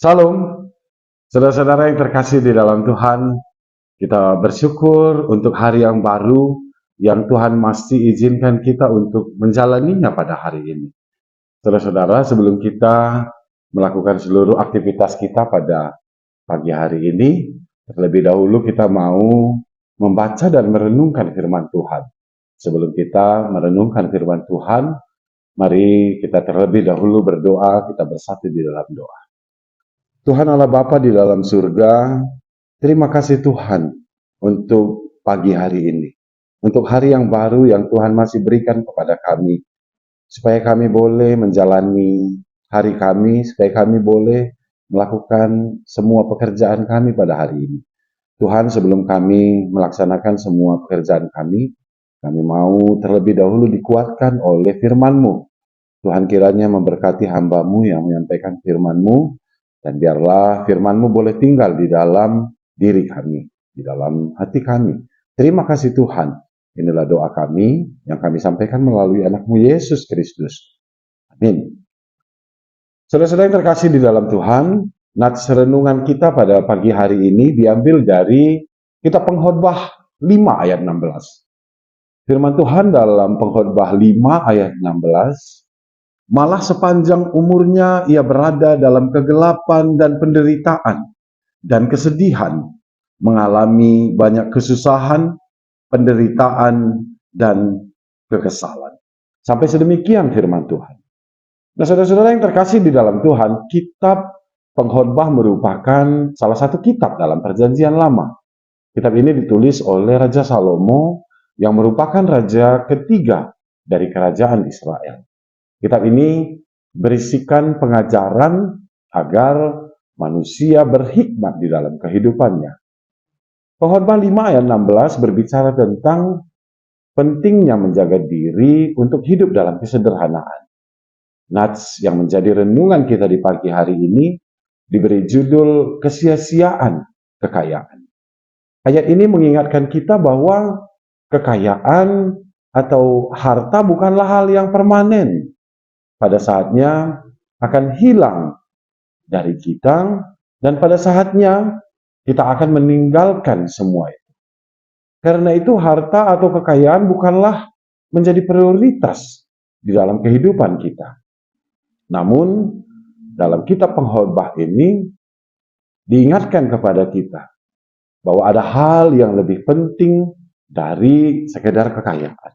Salam, saudara-saudara yang terkasih di dalam Tuhan. Kita bersyukur untuk hari yang baru yang Tuhan masih izinkan kita untuk menjalaninya pada hari ini. Saudara-saudara, sebelum kita melakukan seluruh aktivitas kita pada pagi hari ini, terlebih dahulu kita mau membaca dan merenungkan firman Tuhan. Sebelum kita merenungkan firman Tuhan, mari kita terlebih dahulu berdoa, kita bersatu di dalam doa. Tuhan Allah Bapa di dalam surga, terima kasih Tuhan untuk pagi hari ini. Untuk hari yang baru yang Tuhan masih berikan kepada kami. Supaya kami boleh menjalani hari kami, supaya kami boleh melakukan semua pekerjaan kami pada hari ini. Tuhan, sebelum kami melaksanakan semua pekerjaan kami mau terlebih dahulu dikuatkan oleh firman-Mu. Tuhan kiranya memberkati hamba-Mu yang menyampaikan firman-Mu, dan biarlah firman-Mu boleh tinggal di dalam diri kami, di dalam hati kami. Terima kasih Tuhan. Inilah doa kami yang kami sampaikan melalui anak-Mu Yesus Kristus. Amin. Saudara-saudara yang terkasih di dalam Tuhan, nats renungan kita pada pagi hari ini diambil dari kitab Pengkhotbah 5 ayat 16. Firman Tuhan dalam Pengkhotbah 5 ayat 16, malah sepanjang umurnya ia berada dalam kegelapan dan penderitaan dan kesedihan, mengalami banyak kesusahan, penderitaan, dan kekesalan. Sampai sedemikian firman Tuhan. Nah, saudara-saudara yang terkasih di dalam Tuhan, kitab Pengkhotbah merupakan salah satu kitab dalam Perjanjian Lama. Kitab ini ditulis oleh Raja Salomo yang merupakan raja ketiga dari kerajaan Israel. Kitab ini berisikan pengajaran agar manusia berhikmat di dalam kehidupannya. Pengkhotbah 5 ayat 16 berbicara tentang pentingnya menjaga diri untuk hidup dalam kesederhanaan. Nats yang menjadi renungan kita di pagi hari ini diberi judul kesia-siaan kekayaan. Ayat ini mengingatkan kita bahwa kekayaan atau harta bukanlah hal yang permanen. Pada saatnya akan hilang dari kita, dan pada saatnya kita akan meninggalkan semua itu. Karena itu harta atau kekayaan bukanlah menjadi prioritas di dalam kehidupan kita. Namun dalam kitab Pengkhotbah ini diingatkan kepada kita bahwa ada hal yang lebih penting dari sekedar kekayaan.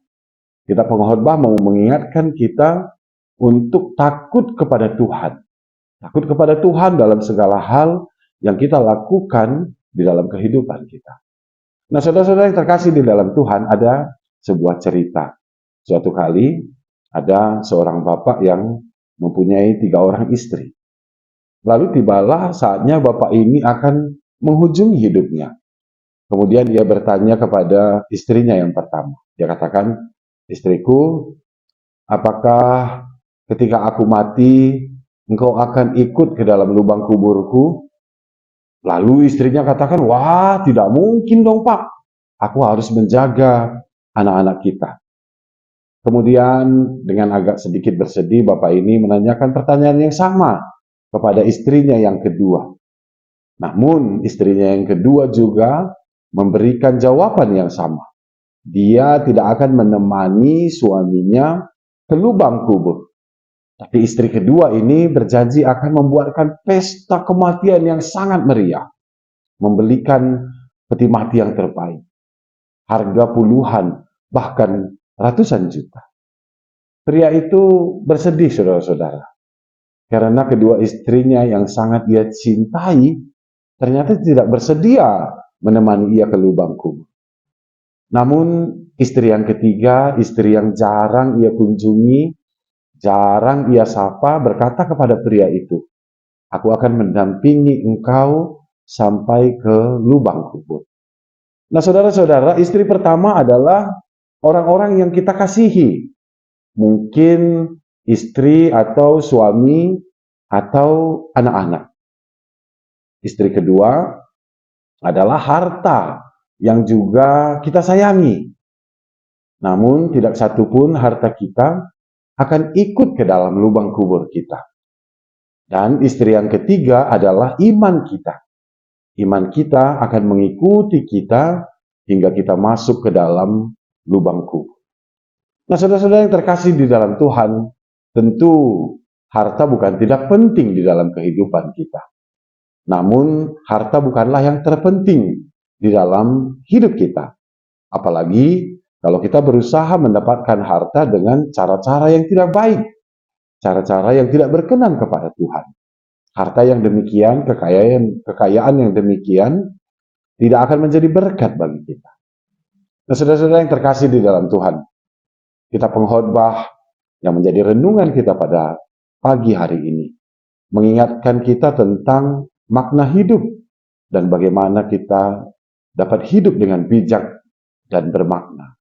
Kitab Pengkhotbah mau mengingatkan kita untuk takut kepada Tuhan. Takut kepada Tuhan dalam segala hal yang kita lakukan di dalam kehidupan kita. Nah, saudara-saudara yang terkasih di dalam Tuhan, ada sebuah cerita. Suatu kali ada seorang bapak yang mempunyai 3 orang istri. Lalu tibalah saatnya bapak ini akan menghujung hidupnya. Kemudian dia bertanya kepada istrinya yang pertama. Dia katakan, "Istriku, apakah ketika aku mati, engkau akan ikut ke dalam lubang kuburku?" Lalu istrinya katakan, "Wah, tidak mungkin dong Pak. Aku harus menjaga anak-anak kita." Kemudian dengan agak sedikit bersedih, bapak ini menanyakan pertanyaan yang sama kepada istrinya yang kedua. Namun istrinya yang kedua juga memberikan jawaban yang sama. Dia tidak akan menemani suaminya ke lubang kubur. Tapi istri kedua ini berjanji akan membuatkan pesta kematian yang sangat meriah. Membelikan peti mati yang terbaik. Harga puluhan, bahkan ratusan juta. Pria itu bersedih, saudara-saudara. Karena kedua istrinya yang sangat dia cintai, ternyata tidak bersedia menemani ia ke lubang kubur. Namun istri yang ketiga, istri yang jarang ia kunjungi, jarang ia sapa, berkata kepada pria itu, "Aku akan mendampingi engkau sampai ke lubang kubur." Nah, saudara-saudara, istri pertama adalah orang-orang yang kita kasihi. Mungkin istri atau suami atau anak-anak. Istri kedua adalah harta yang juga kita sayangi. Namun tidak satupun harta kita akan ikut ke dalam lubang kubur kita. Dan istri yang ketiga adalah iman kita. Iman kita akan mengikuti kita hingga kita masuk ke dalam lubang kubur. Nah, saudara-saudara yang terkasih di dalam Tuhan, tentu harta bukan tidak penting di dalam kehidupan kita. Namun, harta bukanlah yang terpenting di dalam hidup kita. Apalagi kalau kita berusaha mendapatkan harta dengan cara-cara yang tidak baik, cara-cara yang tidak berkenan kepada Tuhan. Harta yang demikian, kekayaan yang demikian, tidak akan menjadi berkat bagi kita. Nah, saudara-saudara yang terkasih di dalam Tuhan, kita pengkhotbah yang menjadi renungan kita pada pagi hari ini, mengingatkan kita tentang makna hidup dan bagaimana kita dapat hidup dengan bijak dan bermakna,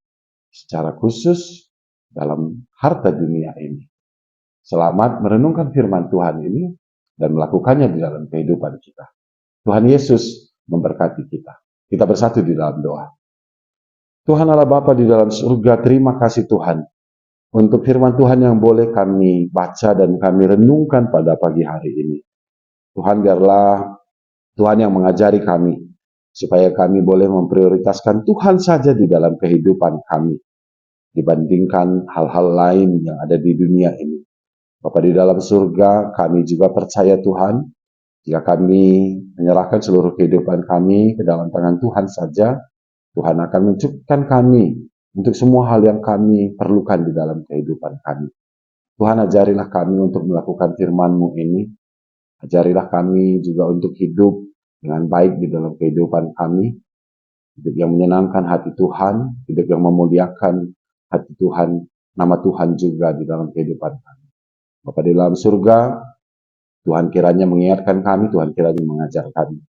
secara khusus dalam harta dunia ini. Selamat merenungkan firman Tuhan ini dan melakukannya di dalam kehidupan kita. Tuhan Yesus memberkati kita. Kita bersatu di dalam doa. Tuhan Allah Bapa di dalam surga, terima kasih Tuhan untuk firman Tuhan yang boleh kami baca dan kami renungkan pada pagi hari ini. Tuhan, biarlah Tuhan yang mengajari kami, supaya kami boleh memprioritaskan Tuhan saja di dalam kehidupan kami, dibandingkan hal-hal lain yang ada di dunia ini. Bapa di dalam surga, kami juga percaya Tuhan, jika kami menyerahkan seluruh kehidupan kami ke dalam tangan Tuhan saja, Tuhan akan mencukupkan kami untuk semua hal yang kami perlukan di dalam kehidupan kami. Tuhan, ajarilah kami untuk melakukan firman-Mu ini. Ajarilah kami juga untuk hidup dengan baik di dalam kehidupan kami. Hidup yang menyenangkan hati Tuhan, hidup yang memuliakan hati Tuhan, nama Tuhan juga di dalam kehidupan kami. Bapa di dalam surga, Tuhan kiranya mengingatkan kami, Tuhan kiranya mengajar kami.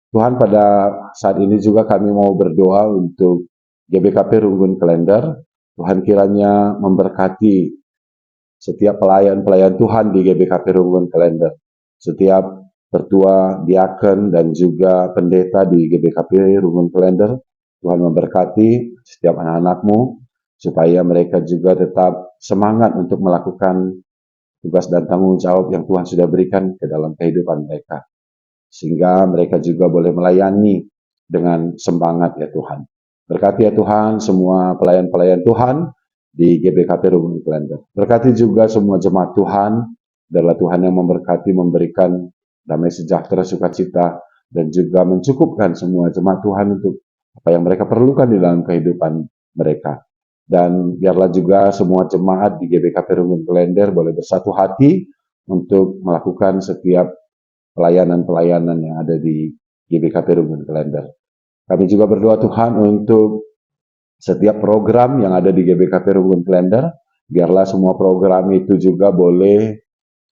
Tuhan, pada saat ini juga kami mau berdoa untuk GBKP Runggun Klender. Tuhan kiranya memberkati setiap pelayan-pelayan Tuhan di GBKP Runggun Klender. Setiap tertua, diaken, dan juga pendeta di GBKP Runggun Klender. Tuhan memberkati setiap anak-anak-Mu, supaya mereka juga tetap semangat untuk melakukan tugas dan tanggung jawab yang Tuhan sudah berikan ke dalam kehidupan mereka, sehingga mereka juga boleh melayani dengan semangat ya Tuhan. Berkati ya Tuhan semua pelayan-pelayan Tuhan di GBKP Runggun Klender. Berkati juga semua jemaat Tuhan, biarlah Tuhan yang memberkati, memberikan damai sejahtera, sukacita, dan juga mencukupkan semua jemaat Tuhan untuk apa yang mereka perlukan di dalam kehidupan mereka. Dan biarlah juga semua jemaat di GBKP Runggun Klender boleh bersatu hati untuk melakukan setiap pelayanan-pelayanan yang ada di GBKP Runggun Klender. Kami juga berdoa Tuhan untuk setiap program yang ada di GBKP Runggun Klender, biarlah semua program itu juga boleh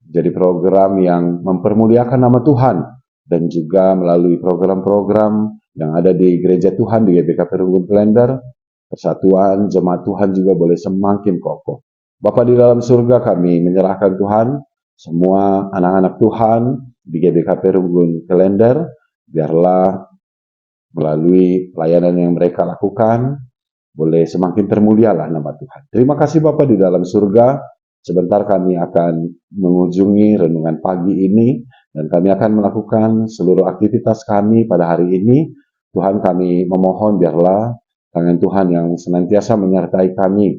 jadi program yang mempermuliakan nama Tuhan, dan juga melalui program-program yang ada di gereja Tuhan di GBKP Runggun Klender, persatuan jemaat Tuhan juga boleh semakin kokoh. Bapa di dalam surga, kami menyerahkan Tuhan semua anak-anak Tuhan di GBKP Runggun Klender, biarlah melalui pelayanan yang mereka lakukan, boleh semakin termulialah nama Tuhan. Terima kasih Bapa di dalam surga. Sebentar kami akan mengunjungi renungan pagi ini, dan kami akan melakukan seluruh aktivitas kami pada hari ini. Tuhan, kami memohon biarlah tangan Tuhan yang senantiasa menyertai kami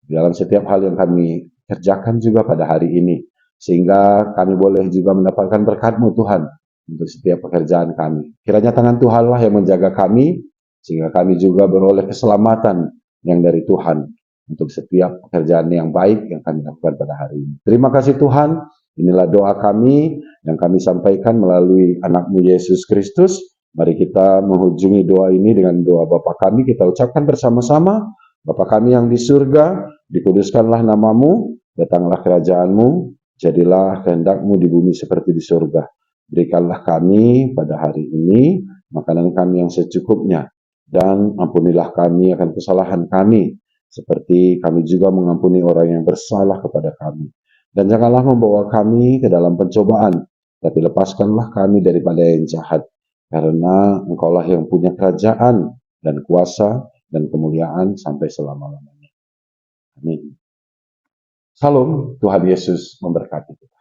dalam setiap hal yang kami kerjakan juga pada hari ini, sehingga kami boleh juga mendapatkan berkat-Mu Tuhan untuk setiap pekerjaan kami. Kiranya tangan Tuhanlah yang menjaga kami, sehingga kami juga beroleh keselamatan yang dari Tuhan untuk setiap pekerjaan yang baik yang kami lakukan pada hari ini. Terima kasih Tuhan, inilah doa kami yang kami sampaikan melalui anak-Mu Yesus Kristus. Mari kita menghujungi doa ini dengan doa Bapa kami, kita ucapkan bersama-sama. Bapa kami yang di surga, dikuduskanlah nama-Mu, datanglah kerajaan-Mu, jadilah kehendak-Mu di bumi seperti di surga. Berikanlah kami pada hari ini makanan kami yang secukupnya, dan ampunilah kami akan kesalahan kami, seperti kami juga mengampuni orang yang bersalah kepada kami. Dan janganlah membawa kami ke dalam pencobaan, tapi lepaskanlah kami daripada yang jahat, karena Engkaulah yang punya kerajaan dan kuasa dan kemuliaan sampai selama-lamanya. Amin. Salam, Tuhan Yesus memberkati kita.